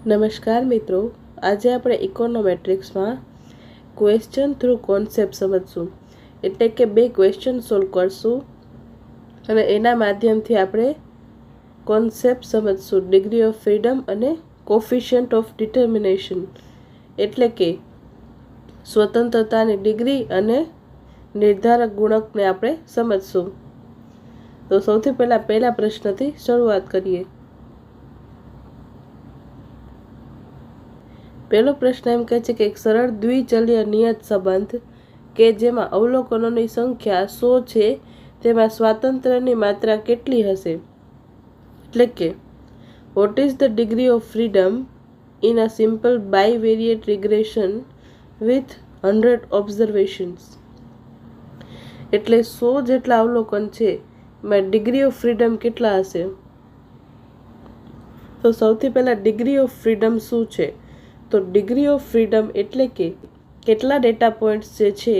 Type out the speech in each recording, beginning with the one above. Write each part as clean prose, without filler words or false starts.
નમસ્કાર મિત્રો, આજે આપણે ઇકોનોમેટ્રિક્સમાં ક્વેશ્ચન થ્રુ કોન્સેપ્ટ સમજશું. એટલે કે બે ક્વેશ્ચન સોલ્વ કરશું અને એના માધ્યમથી આપણે કોન્સેપ્ટ સમજશું. ડિગ્રી ઓફ ફ્રીડમ અને કોફિશિયન્ટ ઓફ ડિટર્મિનેશન, એટલે કે સ્વતંત્રતાની ડિગ્રી અને નિર્ધારક ગુણકને આપણે સમજશું. તો સૌથી પહેલા પ્રશ્નથી શરૂઆત કરીએ. પહેલો પ્રશ્ન એમ કહે છે કે એક સરળ દ્વિચલીય નિયત સંબંધ કે જેમાં અવલોકનોની સંખ્યા 100 છે તેમાં સ્વાતંત્ર્યની માત્રા કેટલી હશે? એટલે કે what is the degree of freedom in a simple bivariate regression with 100 observations. એટલે 100 જેટલા અવલોકન છે એમાં ડિગ્રી ઓફ ફ્રીડમ કેટલા હશે? તો સૌથી પહેલા ડિગ્રી ઓફ ફ્રીડમ શું છે? તો ડિગ્રી ઓફ ફ્રીડમ એટલે કે કેટલા ડેટા પોઈન્ટ્સ જે છે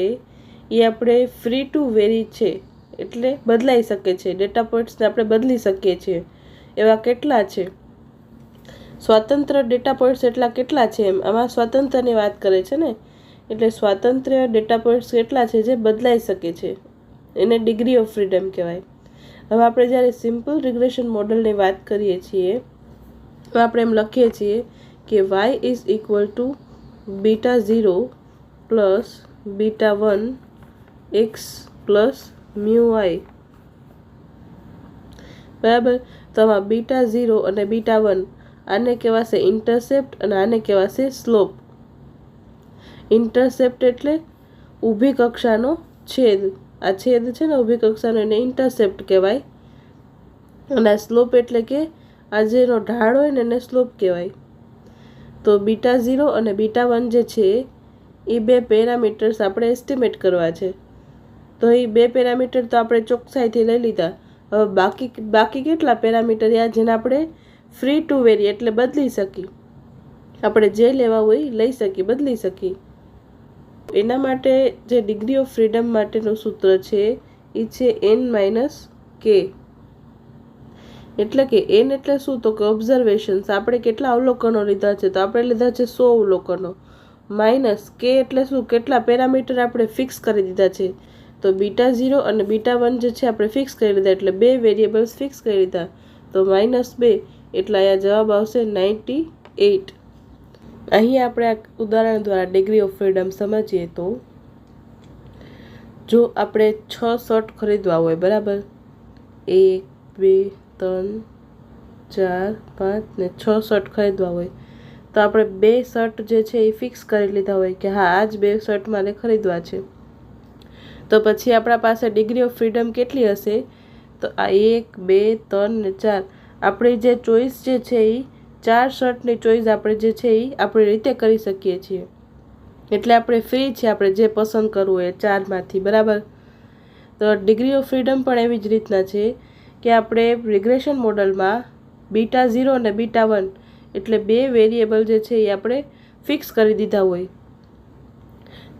એ આપણે ફ્રી ટુ વેરી છે, એટલે બદલાઈ શકે છે. ડેટા પોઈન્ટ્સને આપણે બદલી શકીએ છીએ એવા કેટલા છે? સ્વાતંત્ર્ય ડેટા પોઈન્ટ્સ એટલા કેટલા છે? એમ આમાં સ્વાતંત્ર્યની વાત કરે છે ને, એટલે સ્વાતંત્ર્ય ડેટા પોઈન્ટ્સ કેટલા છે જે બદલાઈ શકે છે, એને ડિગ્રી ઓફ ફ્રીડમ કહેવાય. હવે આપણે જ્યારે સિમ્પલ રિગ્રેશન મોડલની વાત કરીએ છીએ તો આપણે એમ લખીએ છીએ કે y is equal to beta 0 plus beta 1 X plus mu I. બરાબર. તો આમાં બીટા 0 અને બીટા 1 આને કહેવાશે ઇન્ટરસેપ્ટ અને આને કહેવાશે સ્લોપ. ઇન્ટરસેપ્ટ એટલે ઊભી કક્ષાનો છેદ. આ છેદ છે ને ઊભી કક્ષાનો, એને ઇન્ટરસેપ્ટ કહેવાય. અને આ સ્લોપ એટલે કે આ જેનો ઢાળ હોય ને એને સ્લોપ કહેવાય. તો બીટા 0 અને બીટા 1 જે છે એ બે પેરામીટર્સ આપણે એસ્ટિમેટ કરવા છે. તો એ બે પેરામીટર તો આપણે ચોકસાઈથી લઈ લીધા. હવે બાકી કેટલા પેરામીટર યા જેને આપણે ફ્રી ટુ વેરી એટલે બદલી શકીએ, આપણે જે લેવા હોય લઈ શકીએ, બદલી શકીએ. એના માટે જે ડિગ્રી ઓફ ફ્રીડમ માટેનું સૂત્ર છે એ છે n-k. એટલે કે n એટલે શું? તો કે ઓબ્ઝર્વેશન્સ. આપણે કેટલા અવલોકનો લીધા છે? તો આપણે લીધા છે 100 અવલોકનો. માઇનસ k એટલે શું? કેટલા પેરામીટર આપણે ફિક્સ કરી દીધા છે? તો બીટા 0 અને બીટા 1 જે છે આપણે ફિક્સ કરી લીધા, એટલે બે વેરિયેબલ્સ ફિક્સ કરી લીધા. તો -2 એટલે અહીંયા જવાબ આવશે 98. અહીં આપણે આ ઉદાહરણ દ્વારા ડિગ્રી ઓફ ફ્રીડમ સમજીએ તો જો આપણે 6 શર્ટ ખરીદવા હોય, બરાબર, 1 2 3 4 5 ને 6 શર્ટ ખરીદવા હોય તો આપણે બે શર્ટ જે છે એ ફિક્સ કરી લીધા હોય કે હા આ જ બે શર્ટ મારે ખરીદવા છે. તો પછી આપણા પાસે ડિગ્રી ઓફ ફ્રીડમ કેટલી હશે? તો આ 1 2 3 ને 4 આપણી જે ચોઈસ જે છે એ 4 શર્ટની ચોઈસ આપણે જે છે એ આપણી રીતે કરી શકીએ છીએ. એટલે આપણે ફ્રી છે, આપણે જે પસંદ કરવું હોય 4માંથી, બરાબર. તો ડિગ્રી ઓફ ફ્રીડમ પણ એવી જ રીતના છે કે આપણે રિગ્રેશન મોડલમાં બીટા 0 અને બીટા 1 એટલે બે વેરિયેબલ જે છે એ આપણે ફિક્સ કરી દીધા હોય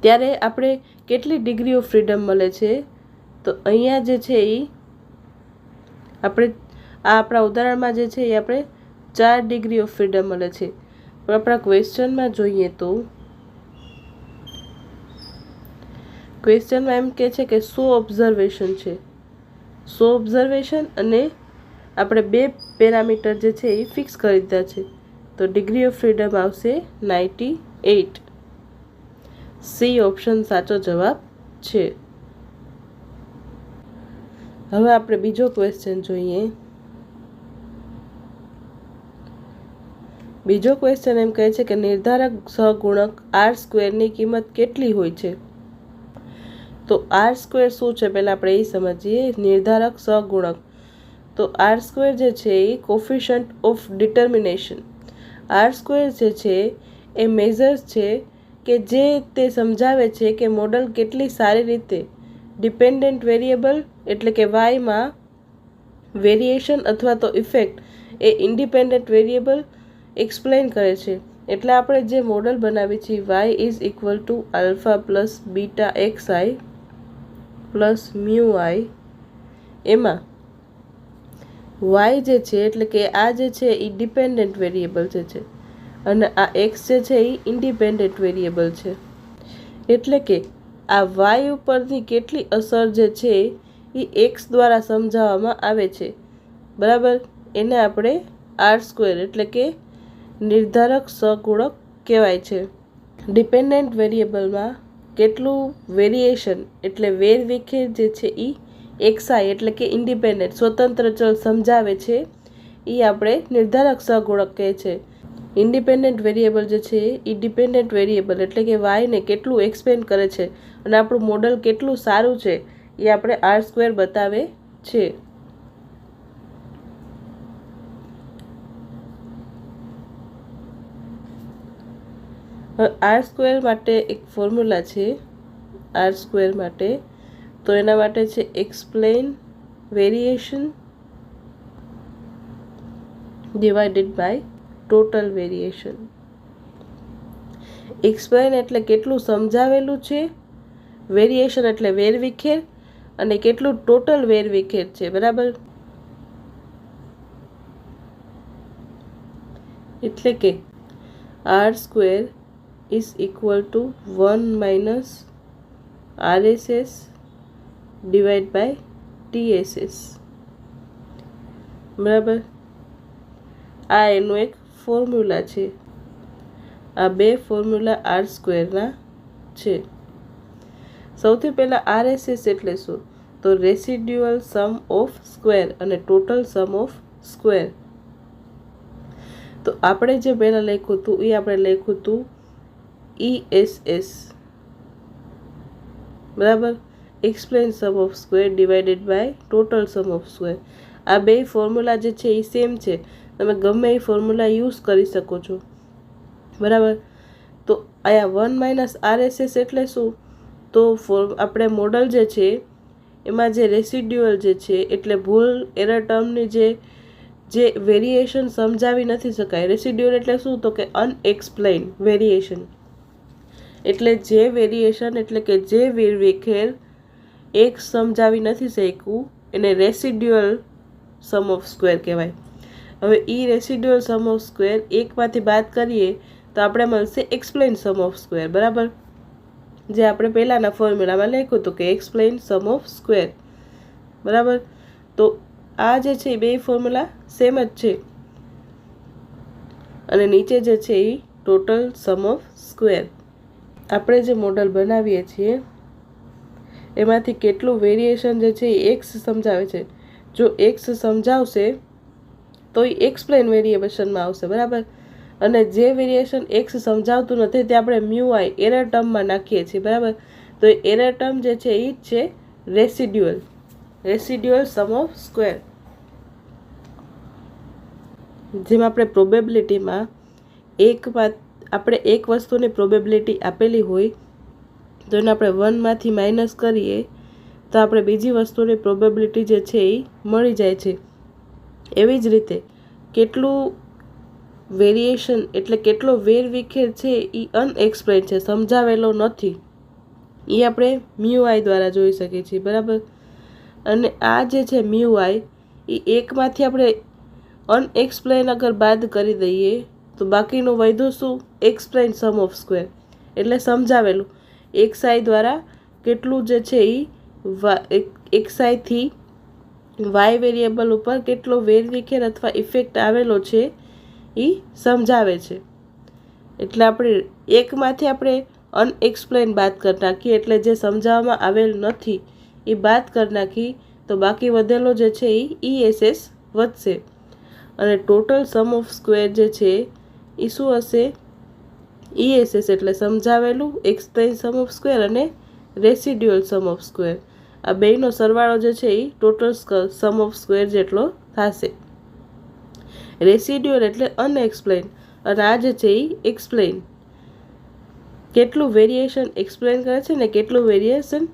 ત્યારે આપણે કેટલી ડિગ્રી ઓફ ફ્રીડમ મળે છે? તો અહીંયા જે છે એ આપણે આપણા ઉદાહરણમાં જે છે એ આપણે 4 ડિગ્રી ઓફ ફ્રીડમ મળે છે. પણ આપણા ક્વેશ્ચનમાં જોઈએ તો ક્વેશ્ચનમાં એમ કહે છે કે 100 ઓબ્ઝર્વેશન છે. 100 ઓબ્ઝર્વેશન અને આપણે બે પેરામીટર જે છે એ ફિક્સ કરી દીધા છે. તો ડિગ્રી ઓફ ફ્રીડમ આવશે 98. સી ઓપ્શન સાચો જવાબ છે. હવે આપણે બીજો ક્વેશ્ચન જોઈએ. બીજો ક્વેશ્ચન એમ કહે છે કે નિર્ધારક સહગુણક r² ની કિંમત કેટલી હોય છે? તો r² શું છે પહેલાં આપણે એ સમજીએ. નિર્ધારક સહગુણક, તો r² જે છે એ કોફિશિયન્ટ ઓફ ડિટર્મિનેશન. r² જે છે એ મેઝર્સ છે કે જે તે સમજાવે છે કે મોડલ કેટલી સારી રીતે ડિપેન્ડન્ટ વેરિયેબલ એટલે કે વાયમાં વેરિએશન અથવા તો ઇફેક્ટ એ ઇન્ડિપેન્ડન્ટ વેરિયેબલ એક્સપ્લેન કરે છે. એટલે આપણે જે મોડલ બનાવી છે y is equal to alpha plus beta xi plus mu I, એમાં y જે છે એટલે કે આ જે છે એ ડિપેન્ડન્ટ વેરિયેબલ જે છે અને આ એક્સ જે છે એ ઇન્ડિપેન્ડન્ટ વેરિયેબલ છે. એટલે કે આ વાય ઉપરની કેટલી અસર જે છે એ એક્સ દ્વારા સમજાવવામાં આવે છે, બરાબર. એને આપણે R² એટલે કે નિર્ધારક સહગુણક કહેવાય છે. ડિપેન્ડન્ટ વેરિયેબલમાં કેટલું વેરિએશન એટલે વેરવિખેર જે છે એ એક્સઆઈ એટલે કે ઇન્ડિપેન્ડન્ટ સ્વતંત્ર ચલ સમજાવે છે, એ આપણે નિર્ધારક સહગુણક કહે છે. ઇન્ડિપેન્ડન્ટ વેરિયેબલ જે છે એ ડિપેન્ડન્ટ વેરિયેબલ એટલે કે વાયને કેટલું એક્સપેન્ડ કરે છે અને આપણું મોડલ કેટલું સારું છે એ આપણે R² બતાવે છે. R² માટે એક ફોર્મ્યુલા છે. R² માટે તો એના માટે છે explain variation divided by total variation. Explain એટલે કેટલું સમજાવેલું છે, વેરિએશન એટલે વેરવિખેર, અને કેટલું ટોટલ વેરવિખેર છે, બરાબર. એટલે કે R² is equal to 1 minus RSS divided by TSS, બરાબર. આ એનું એક ફોર્મ્યુલા છે. આ બે ફોર્મ્યુલા R² છે. સૌથી પહેલાં RSS એટલે શું? તો રેસિડ્યુઅલ સમ ઓફ સ્ક્વેર અને ટોટલ સમ ઓફ સ્ક્વેર. તો આપણે જે પહેલાં લખ્યું હતું એ આપણે લખ્યું હતું ESS, બરાબર. Explain sum of square divided by total sum of square. આ બે ફોર્મ્યુલા જે છે એ સેમ છે, તમે ગમે એ ફોર્મ્યુલા યુઝ કરી શકો છો, બરાબર. તો અહીંયા 1 માઇનસ RSS એટલે શું? તો આપણે મોડલ જે છે એમાં જે રેસિડ્યુઅલ જે છે એટલે ભૂલ એરર ટર્મની જે વેરિએશન સમજાવી નથી શકાય. રેસિડ્યુઅલ એટલે શું? તો કે અનએક્સપ્લેન વેરિએશન એટલે જે વેરિએશન એટલે કે જે વેરવિખેર એક સમજાવી નથી શક્યું એને રેસિડ્યુઅલ સમ ઓફ સ્ક્વેર કહેવાય. હવે રેસિડ્યુઅલ સમ ઓફ સ્ક્વેર એકમાંથી બાદ કરીએ તો આપણે મળશે એક્સપ્લેન સમ ઓફ સ્ક્વેર, બરાબર. જે આપણે પહેલાંના ફોર્મ્યુલામાં લખ્યું હતું કે એક્સપ્લેન સમ ઓફ સ્ક્વેર, બરાબર. તો આ જે છે બે ફોર્મ્યુલા સેમ જ છે અને નીચે જે છે એ ટોટલ સમ ઓફ સ્ક્વેર. આપણે જે મોડલ બનાવીએ છીએ એમાંથી કેટલું વેરિએશન જે છે એ એક્સ સમજાવે છે. જો એક્સ સમજાવશે તો એ એક્સપ્લેન વેરિએશનમાં આવશે, બરાબર. અને જે વેરિએશન એક્સ સમજાવતું નથી તે આપણે મ્યુઆઈ એરર ટર્મમાં નાખીએ છીએ, બરાબર. તો એરર ટર્મ જે છે એ જ છે રેસિડ્યુઅલ સમ ઓફ સ્ક્વેર. જેમ આપણે પ્રોબેબિલિટીમાં આપણે એક વસ્તુની પ્રોબેબિલિટી આપેલી હોય તો એને આપણે 1માંથી માઇનસ કરીએ તો આપણે બીજી વસ્તુની પ્રોબેબિલિટી જે છે એ મળી જાય છે. એવી જ રીતે કેટલું વેરિએશન એટલે કેટલો વેરવિખેર છે એ અનએક્સપ્લેન છે, સમજાવેલો નથી, એ આપણે મ્યુઆઈ દ્વારા જોઈ શકીએ છીએ, બરાબર. અને આ જે છે મ્યુઆઈ એ એકમાંથી આપણે અનએક્સપ્લેન અગર બાદ કરી દઈએ તો બાકીનું વધ્યું શું? એક્સપ્લેન સમ ઓફ સ્ક્વેર એટલે સમજાવેલું. એક્સઆઈ દ્વારા કેટલું જે છે એ એક્સઆઈથી વાય વેરિયેબલ ઉપર કેટલો વેરવિખેર અથવા ઇફેક્ટ આવેલો છે એ સમજાવે છે. એટલે આપણે એકમાંથી આપણે અનએક્સપ્લેન બાદ કરી નાખીએ એટલે જે સમજાવવામાં આવેલ નથી એ બાદ કરી નાખી તો બાકી વધેલો જે છે એ ESS વધશે. અને ટોટલ સમ ઓફ સ્ક્વેર જે છે એ શું હશે? ESS એટલે સમજાવેલું, એક્સપ્લેન સમ ઓફ સ્ક્વેર અને રેસિડ્યુઅલ સમ ઓફ સ્ક્વેર. આ બેયનો સરવાળો જે છે એ ટોટલ સમ ઓફ સ્ક્વેર જેટલો થશે. રેસિડ્યુઅલ એટલે અનએક્સપ્લેન અને આ જે છે એ એક્સપ્લેન. કેટલું વેરિએશન એક્સપ્લેન કરે છે ને કેટલું વેરિએશન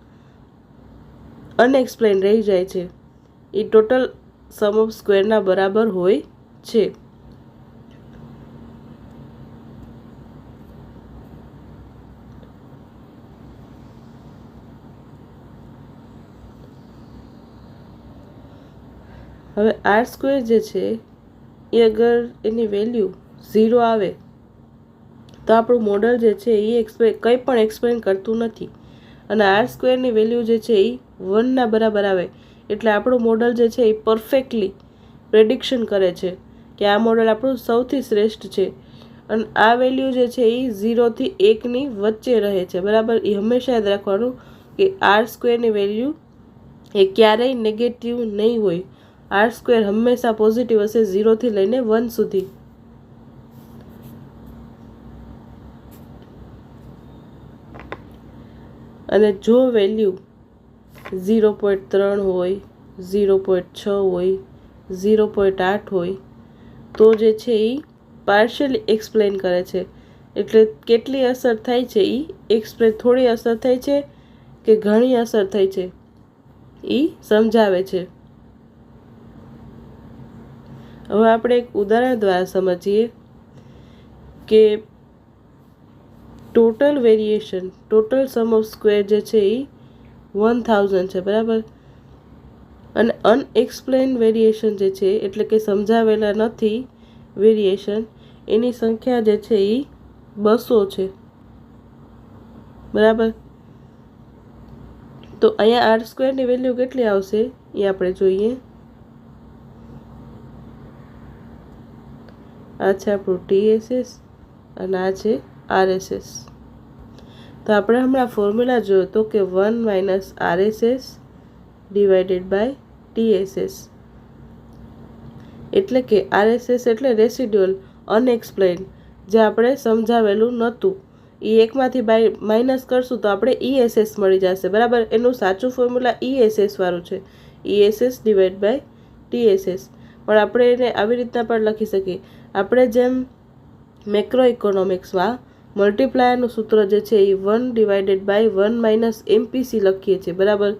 અનએક્સપ્લેન રહી જાય છે એ ટોટલ સમ ઓફ સ્ક્વેરના બરાબર હોય છે. હવે R² જે છે એ અગર એની વેલ્યુ 0 આવે તો આપણું મોડલ જે છે એ કંઈ પણ એક્સપ્લેન કરતું નથી અને R² વેલ્યુ જે છે એ 1 બરાબર આવે એટલે આપણું મોડલ જે છે એ પરફેક્ટલી પ્રેડિક્શન કરે છે કે આ મોડલ આપણું સૌથી શ્રેષ્ઠ છે અને આ વેલ્યુ જે છે એ 0 થી 1 વચ્ચે રહે છે, બરાબર. એ હંમેશા યાદ રાખવાનું કે R² વેલ્યુ એ ક્યારેય નેગેટિવ નહીં હોય. R² હંમેશા પોઝિટિવ હશે 0 થી લઈને 1 સુધી. અને જો વેલ્યુ 0.3 હોય, 0.6 હોય, 0.8 હોય તો જે છે એ પાર્શિયલી એક્સપ્લેન કરે છે. એટલે કેટલી અસર થાય છે એ એક્સપ્લેન, થોડી અસર થાય છે કે ઘણી અસર થાય છે એ સમજાવે છે. હવે આપણે એક ઉદાહરણ દ્વારા સમજીએ કે total variation, total sum of square જે છે એ 1000 છે, બરાબર. અને અનએક્સપ્લેન વેરિએશન જે છે એટલે કે સમજાવેલા નથી વેરિએશન, એની સંખ્યા જે છે એ 200 છે, બરાબર. તો અહીંયા R² વેલ્યુ કેટલી આવશે એ આપણે જોઈએ. આ છે આપણું TSS અને આ છે RSS. તો આપણે હમણાં ફોર્મ્યુલા જોયો તો કે 1 - RSS ડિવાઇડેડ બાય TSS, એટલે કે RSS એટલે રેસિડ્યુઅલ અનએક્સપ્લેન, જે આપણે સમજાવેલું નહોતું. એ એકમાંથી માઇનસ કરશું તો આપણે ESS મળી જશે, બરાબર. એનું સાચું ફોર્મ્યુલા ESS વાળું છે, ESS ડિવાઇડ બાય TSS. પણ આપણે એને આવી રીતના પણ લખી શકીએ. આપણે જેમ મેક્રો ઇકોનોમિક્સમાં મલ્ટીપ્લાયરનું સૂત્ર જે છે એ 1 ડિવાઇડેડ બાય 1 - MPC લખીએ છીએ, બરાબર.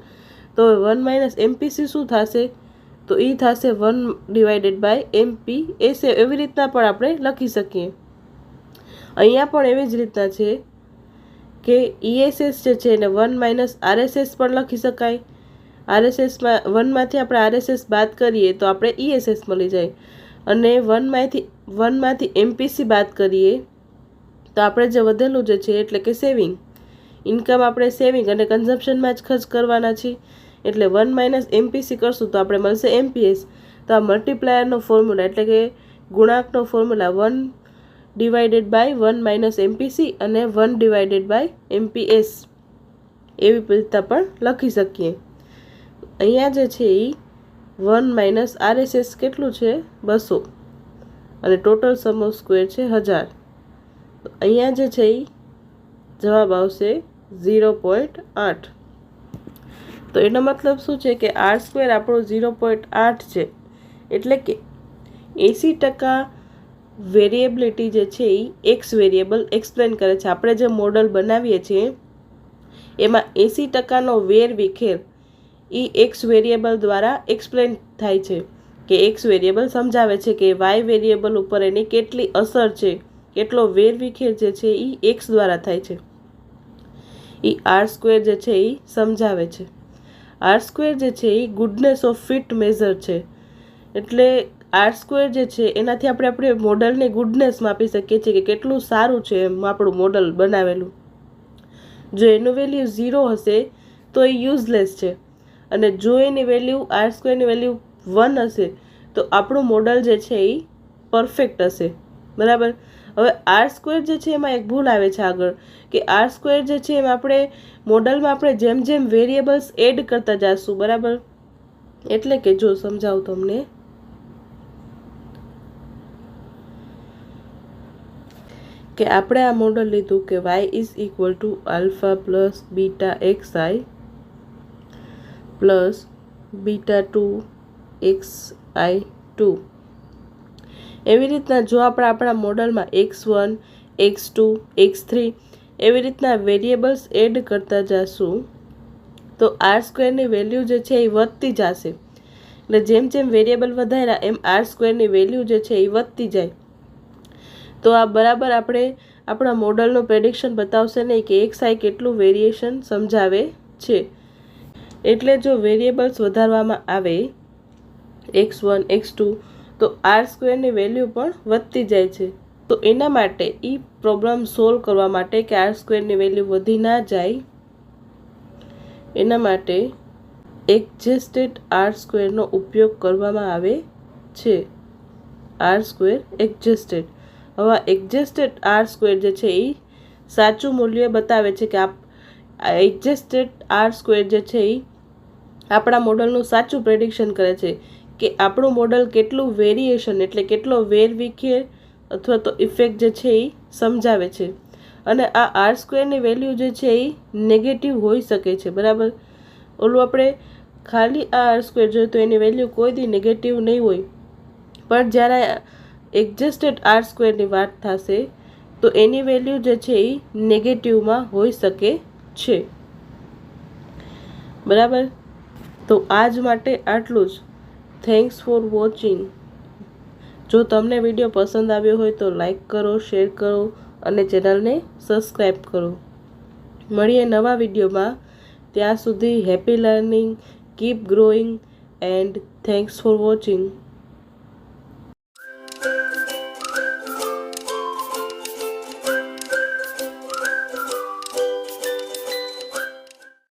તો 1 - MPC શું થશે? તો એ થશે 1 ડિવાઇડેડ બાય MPS. એવી રીતના પણ આપણે લખી શકીએ. અહીંયા પણ એવી જ રીતના છે કે ESS જે છે એને 1 - RSS પણ લખી શકાય. RSSમાં 1માંથી આપણે RSS બાદ કરીએ તો આપણે ESS મળી જાય અને 1માંથી MPC બાદ કરીએ તો આપણે જે વધેલું જે છે એટલે કે સેવિંગ, ઇન્કમ આપણે સેવિંગ અને કન્ઝમ્પશનમાં જ ખર્ચ કરવાના છીએ એટલે 1 - MPC કરશું તો આપણે મળશે MPS. તો આ મલ્ટીપ્લાયરનો ફોર્મ્યુલા એટલે કે ગુણાંકનો ફોર્મ્યુલા 1 ડિવાઇડેડ બાય 1 - MPC અને 1 ડિવાઇડેડ બાય MPS એવી રીતના પણ લખી શકીએ. અહીંયા જે છે એ 1 - RSS કેટલું છે? 200 અને ટોટલ સમ ઓફ સ્ક્વેર છે 1000. તો અહીંયા જે છે એ જવાબ આવશે 0.8. તો એનો મતલબ શું છે કે R² આપણો 0.8 છે, એટલે કે 80% વેરિએબિલિટી જે છે એ X વેરિયેબલ એક્સપ્લેન કરે છે. આપણે જે મોડલ બનાવીએ છીએ એમાં 80%નો વેરવિખેર એ X વેરિયેબલ દ્વારા એક્સપ્લેન થાય છે, કે X વેરિયેબલ સમજાવે છે કે Y વેરિયેબલ ઉપર એની કેટલી અસર છે, કેટલો વેરવિખેર જે છે એ X દ્વારા થાય છે. એ R² જે છે એ સમજાવે છે. R² જે છે એ ગુડનેસ ઓફ ફિટ મેઝર છે. એટલે R² જે છે એનાથી આપણે મોડલની ગુડનેસ માપી શકીએ છીએ કે કેટલું સારું છે એમ આપણું મોડલ બનાવેલું. જો એનું વેલ્યુ 0 હશે તો એ યુઝલેસ છે અને જો એની વેલ્યુ R² ની વેલ્યુ 1 હશે તો આપણું મોડલ જે છે એ પરફેક્ટ હશે, બરાબર. હવે R² જે છે એમાં એક ભૂલ આવે છે આગળ, કે R² જે છે એમાં આપણે મોડલમાં આપણે જેમ જેમ વેરિયેબલ્સ એડ કરતા જઈશું, બરાબર. એટલે કે જો સમજાવું તમને, કે આપણે આ મોડલ લીધું કે y = alpha plus beta xi plus beta 2 xi2. એવી રીતના જો આપણે આપણા મોડલમાં x1, x2, x3 એવી રીતના વેરિયેબલ્સ એડ કરતા જઈશું તો R² ની વેલ્યુ જે છે એ વધતી જશે. એટલે જેમ જેમ વેરિયેબલ વધાર્યા એમ R² ની વેલ્યુ જે છે એ વધતી જાય. તો આ બરાબર આપણે આપણા મોડલનું પ્રેડિક્શન બતાવશે નહીં કે xi કેટલું વેરિએશન સમજાવે છે. એટલે જો વેરિયેબલ્સ વધારવામાં આવે x1, x2 તો R² ની વેલ્યુ પણ વધતી જાય છે, તો એના માટે એ પ્રોબ્લેમ સોલ્વ કરવા માટે કે આર સ્ક્વેરની વેલ્યુ વધી ના જાય એના માટે એડજસ્ટેડ આર સ્ક્વેરનો ઉપયોગ કરવામાં આવે છે. R square adjusted. હવે એડજસ્ટેડ આર સ્ક્વેર જે છે એ સાચું મૂલ્ય બતાવે છે કે એડજસ્ટેડ આર સ્ક્વેર જે છે એ આપણા મોડલનું સાચું પ્રેડિક્શન કરે છે કે આપણું મોડલ કેટલું વેરિએશન એટલે કેટલો વેરવિખેર અથવા તો ઇફેક્ટ જે છે એ સમજાવે છે. અને આ આર સ્ક્વેરની વેલ્યુ જે છે એ નેગેટિવ હોઈ શકે છે. બરાબર. ઓલું આપણે ખાલી આ આર સ્ક્વેર જોઈએ તો એની વેલ્યુ કોઈ દી નેગેટિવ નહીં હોય, પણ જ્યારે એડજસ્ટેડ આર સ્ક્વેરની વાત થશે તો એની વેલ્યુ જે છે એ નેગેટિવમાં હોઈ શકે છે. બરાબર. તો આજ માટે આટલું જ. Thanks for watching. જો તમને વિડીયો પસંદ આવ્યો હોય તો લાઈક કરો, શેર કરો અને ચેનલને સબસ્ક્રાઈબ કરો. મળીએ નવા વિડીયોમાં. ત્યાં સુધી happy learning, keep growing and thanks for watching.